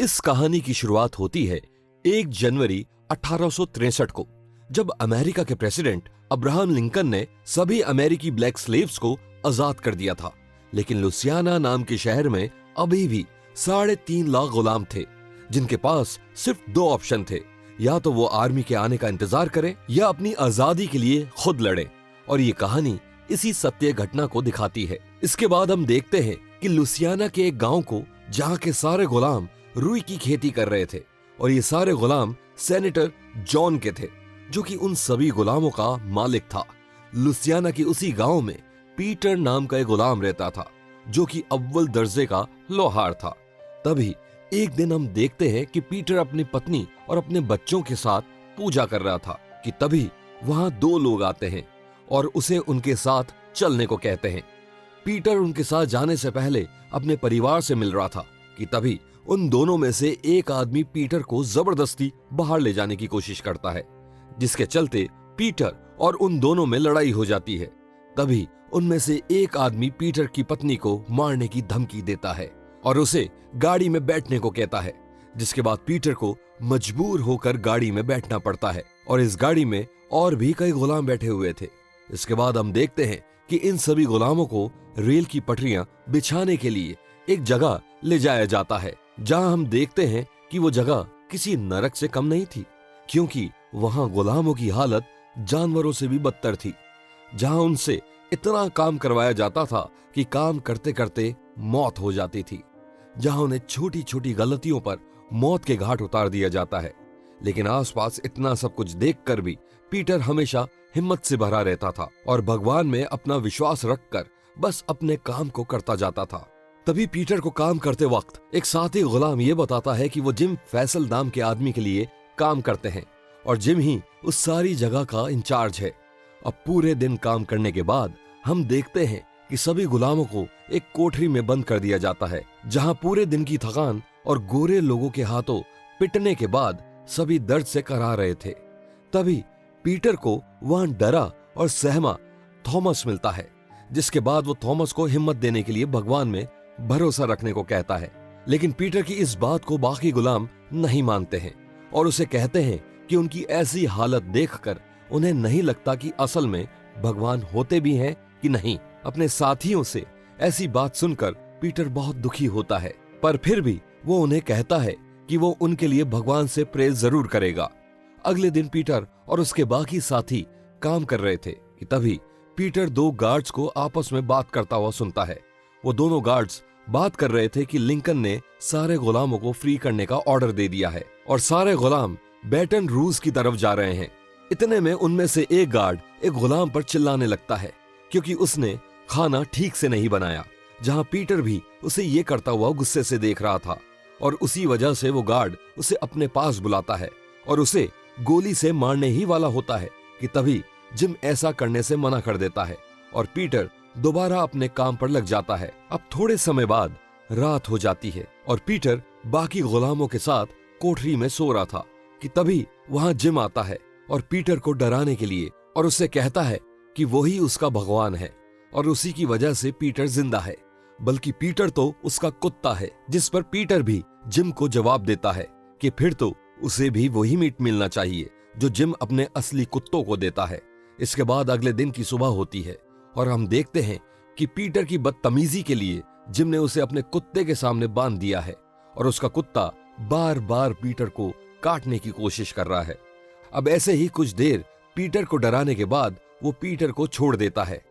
इस कहानी की शुरुआत होती है 1 जनवरी 1863 को, जब अमेरिका के प्रेसिडेंट अब्राहम लिंकन ने सभी अमेरिकी ब्लैक स्लेव्स को आजाद कर दिया था। लेकिन लुसियाना नाम के शहर में अभी भी 3.5 लाख गुलाम थे, जिनके पास सिर्फ 2 ऑप्शन थे, या तो वो आर्मी के आने का इंतजार करें या अपनी आजादी के लिए खुद लड़ें। और ये कहानी इसी सत्य घटना को दिखाती है। इसके बाद हम देखते हैं कि लुसियाना के एक गांव को, जहां के सारे गुलाम रुई की खेती कर रहे थे, और ये सारे गुलाम सेनेटर जॉन के थे, जो कि उन सभी गुलामों का मालिक था। लुसियाना के उसी गांव में पीटर नाम का एक गुलाम रहता था, जो कि अव्वल दर्जे का लोहार था। तभी एक दिन हम देखते हैं कि पीटर अपनी पत्नी और अपने बच्चों के साथ पूजा कर रहा था कि तभी वहां 2 लोग आते हैं और उसे उनके साथ चलने को कहते हैं। पीटर उनके साथ जाने से पहले अपने परिवार से मिल रहा था कि तभी उन दोनों में से एक आदमी पीटर को जबरदस्ती बाहर ले जाने की कोशिश करता है, जिसके चलते पीटर और उन दोनों में लड़ाई हो जाती है। तभी उनमें से एक आदमी पीटर की पत्नी को मारने की धमकी देता है और उसे गाड़ी में बैठने को कहता है, जिसके बाद पीटर को मजबूर होकर गाड़ी में बैठना पड़ता है और इस गाड़ी में और भी कई गुलाम बैठे हुए थे। इसके बाद हम देखते हैं कि इन सभी गुलामों को रेल की पटरियां बिछाने के लिए एक जगह ले जाया जाता है, जहां हम देखते हैं कि वो जगह किसी नरक से कम नहीं थी, क्योंकि वहां गुलामों की हालत जानवरों से भी बदतर थी, जहां उनसे इतना काम करवाया जाता था कि काम करते करते मौत हो जाती थी, जहां उन्हें छोटी छोटी गलतियों पर मौत के घाट उतार दिया जाता है। लेकिन आसपास इतना सब कुछ देखकर भी पीटर हमेशा हिम्मत से भरा रहता था और भगवान में अपना विश्वास रखकर बस अपने काम को करता जाता था। तभी पीटर को काम करते वक्त एक साथी गुलाम ये बताता है कि वो जिम फैसल नाम के आदमी के लिए काम करते हैं और जिम ही उस सारी जगह का इंचार्ज है। अब पूरे दिन काम करने के बाद हम देखते हैं कि सभी गुलामों को एक कोठरी में बंद कर दिया जाता है, जहां पूरे दिन की थकान और गोरे लोगों के हाथों पिटने के बाद सभी दर्द से कराह रहे थे। तभी पीटर को वहां डरा और सहमा थॉमस मिलता है, जिसके बाद वो थॉमस को हिम्मत देने के लिए भगवान में भरोसा रखने को कहता है। लेकिन पीटर की इस बात को बाकी गुलाम नहीं मानते हैं और उसे कहते हैं कि उनकी ऐसी हालत देखकर उन्हें नहीं लगता कि असल में भगवान होते भी हैं कि नहीं। अपने साथियों से ऐसी बात सुनकर पीटर बहुत दुखी होता है, पर फिर भी वो उन्हें कहता है कि वो उनके लिए भगवान से प्रे जरूर करेगा। अगले दिन पीटर और उसके बाकी साथी काम कर रहे थे कि तभी पीटर 2 गार्ड्स को आपस में बात करता हुआ सुनता है। वो दोनों गार्ड्स बात कर रहे थे कि लिंकन ने सारे गुलामों को फ्री करने का ऑर्डर दे दिया है और सारे गुलाम बैटन रूज की तरफ जा रहे हैं। इतने में उनमें से एक गार्ड एक गुलाम पर चिल्लाने लगता है, क्योंकि उसने खाना ठीक से नहीं बनाया, जहां पीटर भी उसे ये करता हुआ गुस्से से देख रहा था और उसी वजह से वो गार्ड उसे अपने पास बुलाता है और उसे गोली से मारने ही वाला होता है कि तभी जिम ऐसा करने से मना कर देता है और पीटर दोबारा अपने काम पर लग जाता है। अब थोड़े समय बाद रात हो जाती है और पीटर बाकी गुलामों के साथ कोठरी में सो रहा था कि तभी वहां जिम आता है और पीटर को डराने के लिए और उससे कहता है कि वही उसका भगवान है और उसी की वजह से पीटर जिंदा है, बल्कि पीटर तो उसका कुत्ता है। जिस पर पीटर भी जिम को जवाब देता है कि फिर तो उसे भी वही मीट मिलना चाहिए जो जिम अपने असली कुत्तों को देता है। इसके बाद अगले दिन की सुबह होती है और हम देखते हैं कि पीटर की बदतमीजी के लिए जिम ने उसे अपने कुत्ते के सामने बांध दिया है और उसका कुत्ता बार बार पीटर को काटने की कोशिश कर रहा है। अब ऐसे ही कुछ देर पीटर को डराने के बाद वो पीटर को छोड़ देता है।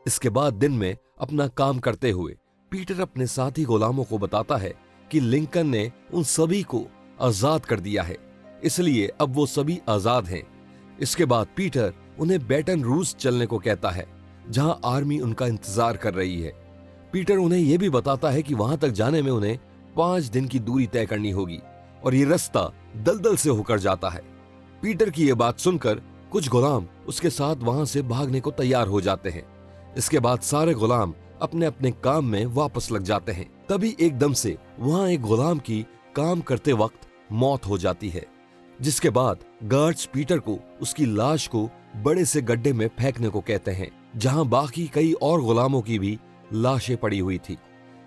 इसके बाद दिन में अपना काम करते हुए पीटर अपने साथी गुलामों को बताता है कि लिंकन ने उन सभी को आजाद कर दिया है, इसलिए अब वो सभी आजाद हैं। इसके बाद पीटर उन्हें बैटन रूज चलने को कहता है, जहां आर्मी उनका इंतजार कर रही है। पीटर उन्हें यह भी बताता है कि वहां तक जाने में उन्हें 5 दिन की दूरी तय करनी होगी और ये रास्ता दलदल से होकर जाता है। पीटर की यह बात सुनकर कुछ गुलाम उसके साथ वहां से भागने को तैयार हो जाते हैं। इसके बाद सारे गुलाम अपने अपने काम में वापस लग जाते हैं। तभी एकदम से वहां एक गुलाम की काम करते वक्त मौत हो जाती है, जिसके बाद गार्ड्स पीटर को उसकी लाश को बड़े से गड्ढे में फेंकने को कहते हैं, जहां बाकी कई और गुलामों की भी लाशें पड़ी हुई थी।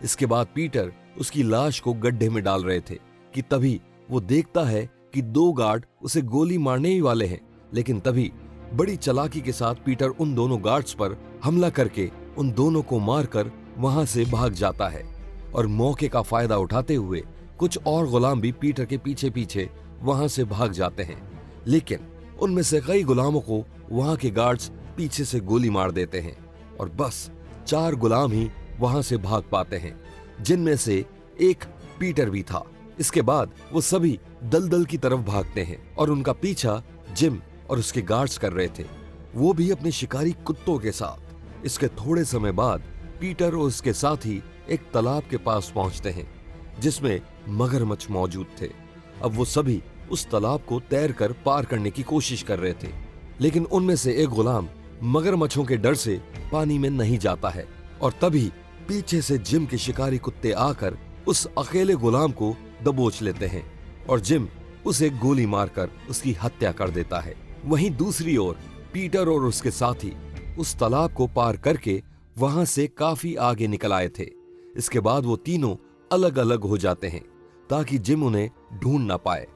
इसके बाद पीटर उसकी लाश को गड्ढे में डाल रहे थे कि तभी वो देखता है कि 2 गार्ड उसे गोली मारने ही वाले हैं। लेकिन तभी बड़ी चालाकी के साथ पीटर उन दोनों गार्ड्स पर हमला करके उन दोनों को मारकर वहां से भाग जाता है। और मौके का फायदा उठाते हुए कुछ और गुलाम भी पीटर के पीछे पीछे वहां से भाग जाते हैं। लेकिन उनमें से कई गुलामों को वहां के गार्ड्स पीछे से गोली मार देते हैं और बस 4 गुलाम ही वहां से भाग पाते हैं, जिनमें से एक पीटर भी था। इसके बाद वो सभी दलदल की तरफ भागते हैं और उनका पीछा जिम और उसके गार्ड्स कर रहे थे, वो भी अपने शिकारी कुत्तों के साथ। इसके थोड़े समय बाद पीटर और उसके साथी एक तालाब के पास पहुंचते हैं जिसमें मगरमच्छ मौजूद थे। अब वो सभी उस तालाब को तैरकर पार करने की कोशिश कर रहे थे, लेकिन उनमें से एक गुलाम मगरमच्छों के डर से पानी में नहीं जाता है। और तभी पीछे से जिम के शिकारी कुत्ते आकर उस अकेले गुलाम को दबोच लेते हैं और जिम उसे गोली मारकर उसकी हत्या कर देता है। वहीं दूसरी ओर पीटर और उसके साथी उस तालाब को पार करके वहां से काफी आगे निकल आए थे। इसके बाद वो तीनों अलग अलग हो जाते हैं ताकि जिम उन्हें ढूंढ ना पाए।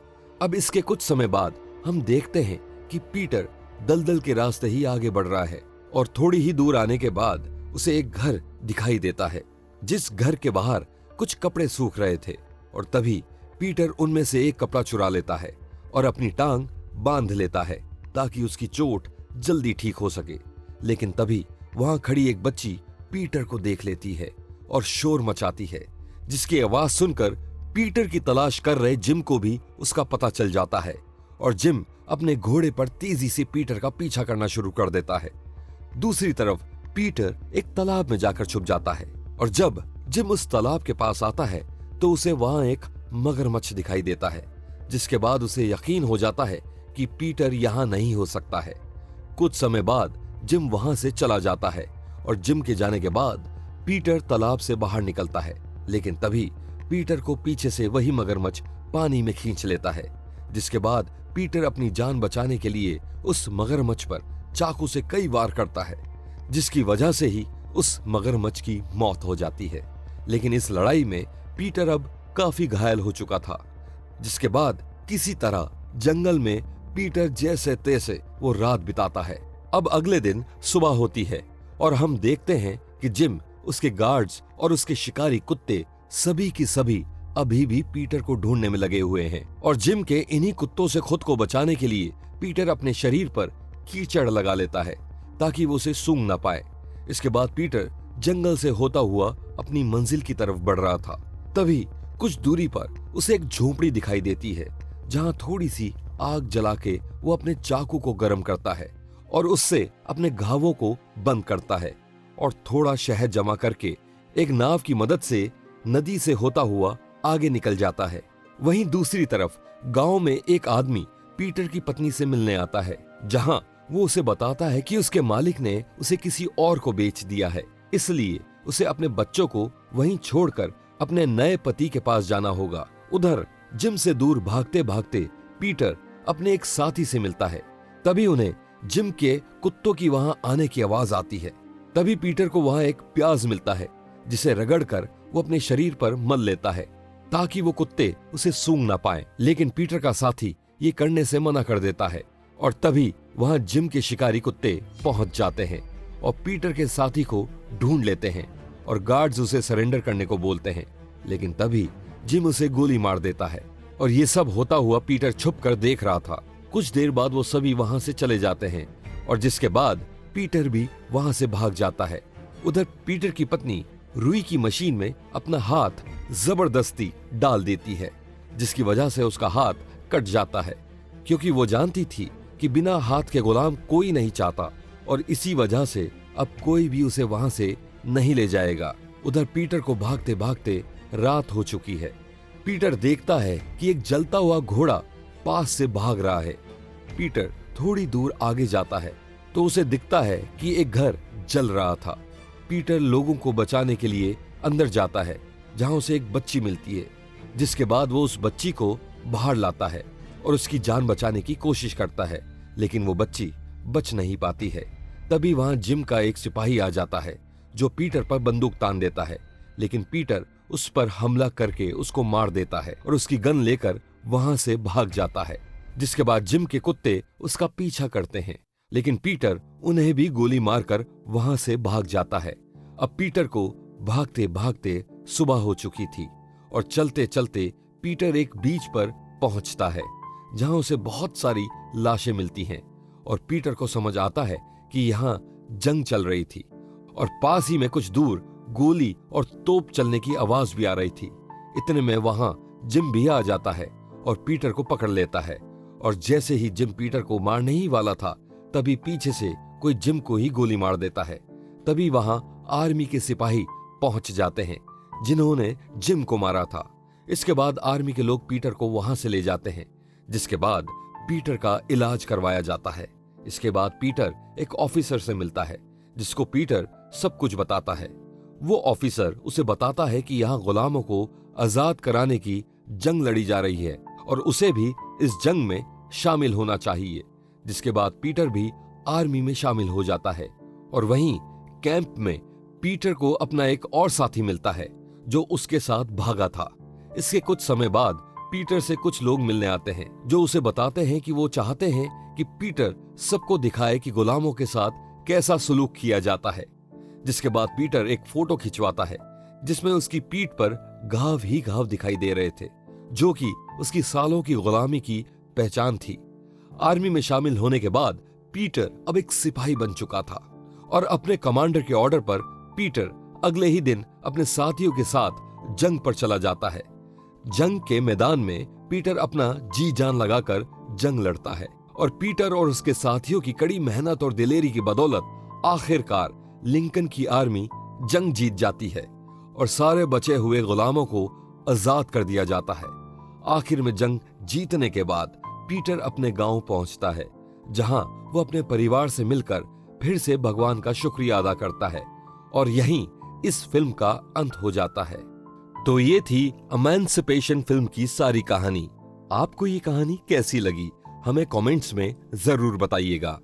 अब इसके कुछ समय बाद हम देखते हैं कि पीटर दलदल के रास्ते ही आगे बढ़ रहा है और थोड़ी ही दूर आने के बाद उसे एक घर दिखाई देता है, जिस घर के बाहर कुछ कपड़े सूख रहे थे। और तभी पीटर उनमें से एक कपड़ा चुरा लेता है और अपनी टांग बांध लेता है ताकि उसकी चोट जल्दी ठीक हो सके। लेकिन तभी वहां खड़ी एक बच्ची पीटर को देख लेती है और शोर मचाती है, जिसकी आवाज सुनकर पीटर की तलाश कर रहे जिम को भी उसका पता चल जाता है और जिम अपने घोड़े पर तेजी से पीटर का पीछा करना शुरू कर देता है। दूसरी तरफ पीटर एक तालाब में जाकर छुप जाता है और जब जिम उस तालाब के पास आता है तो उसे वहां एक मगरमच्छ दिखाई देता है, जिसके बाद उसे यकीन हो जाता है कि पीटर यहां नहीं हो सकता है। कुछ समय बाद जिम वहां से चला जाता है और जिम के जाने के बाद पीटर तालाब से बाहर निकलता है। लेकिन तभी पीटर को पीछे से वही मगरमच्छ पानी में खींच लेता है, जिसके बाद पीटर अपनी जान बचाने के लिए उस मगरमच्छ पर चाकू से कई वार करता है, जिसकी वजह से ही उस मगरमच्छ की मौत हो जाती है। लेकिन इस लड़ाई में पीटर अब काफी घायल हो चुका था, जिसके बाद किसी तरह जंगल में पीटर जैसे तैसे वो रात बिताता है। अब अगले दिन सुबह होती है और हम देखते हैं कि जिम, उसके गार्ड्स और उसके शिकारी कुत्ते सभी की सभी अभी भी पीटर को ढूंढने में लगे हुए हैं। और जिम के इन्हीं कुत्तों से खुद को बचाने के लिए पीटर अपने शरीर पर कीचड़ लगा लेता है ताकि वो उसे सूंघ ना पाए। इसके बाद पीटर जंगल से होता हुआ अपनी मंजिल की तरफ बढ़ रहा था। तभी कुछ दूरी पर उसे एक झोपड़ी दिखाई देती है, जहां थोड़ी सी आग जला के वो अपने चाकू को गर्म करता है और उससे अपने घावों को बंद करता है और थोड़ा शहद जमा करके एक नाव की मदद से नदी से होता हुआ आगे निकल जाता है। वहीं दूसरी तरफ गांव में एक आदमी पीटर की पत्नी से मिलने आता है, जहां वो उसे बताता है कि उसके मालिक ने उसे किसी और को बेच दिया है, इसलिए उसे अपने बच्चों को वहीं छोड़कर अपने नए पति के पास जाना होगा। उधर जिम से दूर भागते भागते पीटर अपने एक साथी से मिलता है। तभी उन्हें जिम के कुत्तों की वहां आने की आवाज आती है। तभी पीटर को वहां एक प्याज मिलता है, जिसे रगड़कर वो अपने शरीर पर मल लेता है ताकि वो कुत्ते उसे सूंघ ना पाए। लेकिन पीटर का साथी ये करने से मना कर देता है और तभी वहां जिम के शिकारी कुत्ते पहुंच जाते हैं और पीटर के साथी को ढूंढ लेते हैं और गार्ड्स उसे सरेंडर करने को बोलते हैं। लेकिन तभी जिम उसे गोली मार देता है और ये सब होता हुआ पीटर छुप कर देख रहा था। कुछ देर बाद वो सभी वहां से चले जाते हैं और जिसके बाद पीटर भी वहां से भाग जाता है। उधर पीटर की पत्नी रुई की मशीन में अपना हाथ जबरदस्ती डाल देती है, जिसकी वजह से उसका हाथ कट जाता है, क्योंकि वो जानती थी कि बिना हाथ के गुलाम कोई नहीं चाहता और इसी वजह से अब कोई भी उसे वहां से नहीं ले जाएगा। उधर पीटर को भागते भागते रात हो चुकी है। पीटर देखता है कि एक जलता हुआ घोड़ा पास से भाग रहा है। पीटर थोड़ी दूर आगे जाता है तो उसे दिखता है कि एक घर जल रहा था। पीटर लोगों को बचाने के लिए अंदर जाता है, जहां उसे एक बच्ची मिलती है, जिसके बाद वो उस बच्ची को बाहर लाता है और उसकी जान बचाने की कोशिश करता है, लेकिन वो बच्ची बच नहीं पाती है। तभी वहां जिम का एक सिपाही आ जाता है जो पीटर पर बंदूक तान देता है, लेकिन पीटर उस पर हमला करके उसको मार देता है और उसकी गन लेकर वहां से भाग जाता है। जिसके बाद जिम के कुत्ते उसका पीछा करते हैं, लेकिन पीटर उन्हें भी गोली मारकर वहां से भाग जाता है। अब पीटर को भागते भागते सुबह हो चुकी थी और चलते चलते पीटर एक बीच पर पहुंचता है जहां उसे बहुत सारी लाशें मिलती हैं और पीटर को समझ आता है कि यहाँ जंग चल रही थी और पास ही में कुछ दूर गोली और तोप चलने की आवाज भी आ रही थी। इतने में वहां जिम भी आ जाता है और पीटर को पकड़ लेता है और जैसे ही जिम पीटर को मारने ही वाला था तभी पीछे से कोई जिम को ही गोली मार देता है। तभी वहां आर्मी के सिपाही पहुंच जाते हैं जिन्होंने जिम को मारा था। इसके बाद आर्मी के लोग पीटर को वहां से ले जाते हैं, जिसके बाद पीटर का इलाज करवाया जाता है। इसके बाद पीटर एक ऑफिसर से मिलता है जिसको पीटर सब कुछ बताता है। वो ऑफिसर उसे बताता है कि यहाँ गुलामों को आजाद कराने की जंग लड़ी जा रही है और उसे भी इस जंग में शामिल होना चाहिए। जिसके बाद पीटर भी आर्मी में शामिल हो जाता है और वहीं कैंप में पीटर को अपना एक और साथी मिलता है जो उसके साथ भागा था। इसके कुछ समय बाद पीटर से कुछ लोग मिलने आते हैं जो उसे बताते हैं कि वो चाहते हैं कि पीटर सबको दिखाए कि गुलामों के साथ कैसा सलूक किया जाता है। जिसके बाद पीटर एक फोटो खिंचवाता है जिसमें उसकी पीठ पर घाव ही घाव दिखाई दे रहे थे जो कि उसकी सालों की गुलामी की पहचान थी। आर्मी में शामिल होने के बाद पीटर अब एक सिपाही बन चुका था और अपने कमांडर के ऑर्डर पर पीटर अगले ही दिन अपने साथियों के साथ जंग पर चला जाता है। जंग के मैदान में पीटर अपना जी जान लगाकर जंग लड़ता है और पीटर और उसके साथियों की कड़ी मेहनत और दिलेरी की बदौलत आखिरकार लिंकन की आर्मी जंग जीत जाती है और सारे बचे हुए गुलामों को आजाद कर दिया जाता है। आखिर में जंग जीतने के बाद पीटर अपने गांव पहुंचता है जहां वो अपने परिवार से मिलकर फिर से भगवान का शुक्रिया अदा करता है और यहीं इस फिल्म का अंत हो जाता है। तो ये थी एमेंसिपेशन फिल्म की सारी कहानी। आपको ये कहानी कैसी लगी हमें कमेंट्स में जरूर बताइएगा।